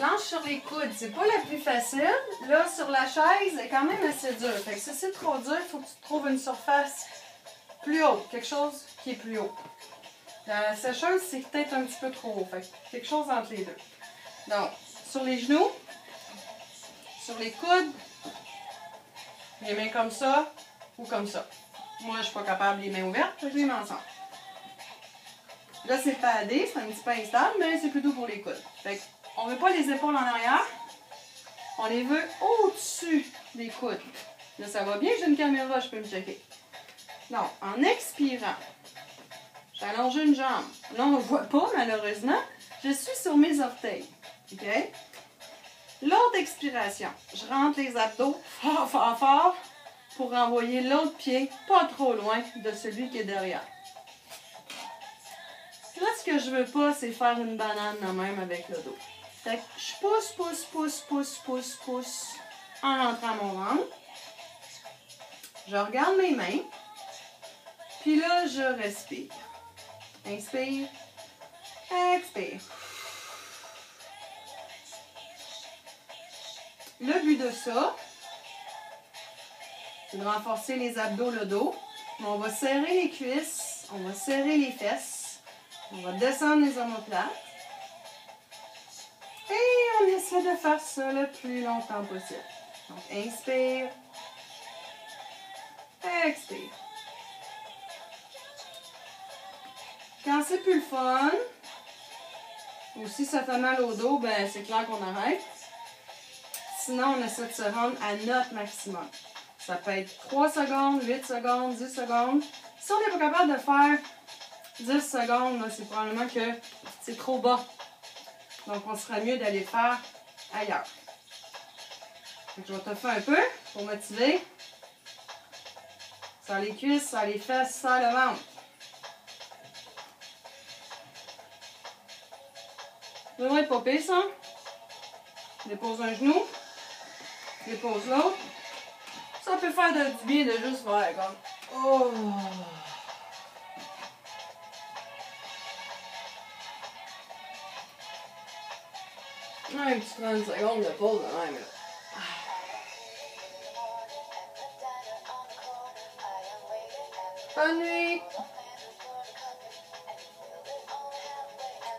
planche sur les coudes, c'est pas la plus facile. Là, sur la chaise, elle est quand même assez dure. Fait que si c'est trop dur, il faut que tu trouves une surface plus haute. Quelque chose qui est plus haut. La sécheuse, c'est peut-être un petit peu trop haut. Fait que quelque chose entre les deux. Donc, sur les genoux, sur les coudes, les mains comme ça ou comme ça. Moi, je suis pas capable les mains ouvertes, je les mets ensemble. Là, c'est padé, c'est un petit peu instable, mais c'est plutôt pour les coudes. Fait qu'on ne veut pas les épaules en arrière, on les veut au-dessus des coudes. Là, ça va bien, j'ai une caméra, je peux me checker. Donc, en expirant, j'allonge une jambe. Là, on ne voit pas, malheureusement. Je suis sur mes orteils. OK? L'autre expiration, je rentre les abdos fort, fort, fort pour envoyer l'autre pied pas trop loin de celui qui est derrière. Là, ce que je veux pas, c'est faire une banane de même avec le dos. Fait que je pousse, pousse, pousse, pousse, pousse, pousse en rentrant mon ventre. Je regarde mes mains. Puis là, je respire. Inspire. Expire. Le but de ça, c'est de renforcer les abdos, le dos. On va serrer les cuisses, on va serrer les fesses, on va descendre les omoplates. Et on essaie de faire ça le plus longtemps possible. Donc, inspire. Expire. Quand c'est plus le fun, ou si ça fait mal au dos, ben c'est clair qu'on arrête. Sinon, on essaie de se rendre à notre maximum. Ça peut être 3 secondes, 8 secondes, 10 secondes. Si on n'est pas capable de faire 10 secondes, c'est probablement que c'est trop bas. Donc, on sera mieux d'aller le faire ailleurs. Donc, je vais te faire un peu pour motiver. Sur les cuisses, sur les fesses, sur le ventre. Ça devrait être pas pire, ça. Dépose un genou. Dépose l'autre. Ça peut faire du bien de juste faire comme... Oh! Un petit 30 secondes de pause de même, là. Bonne nuit!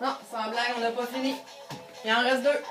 Non, sans blague, on n'a pas fini. Il en reste 2.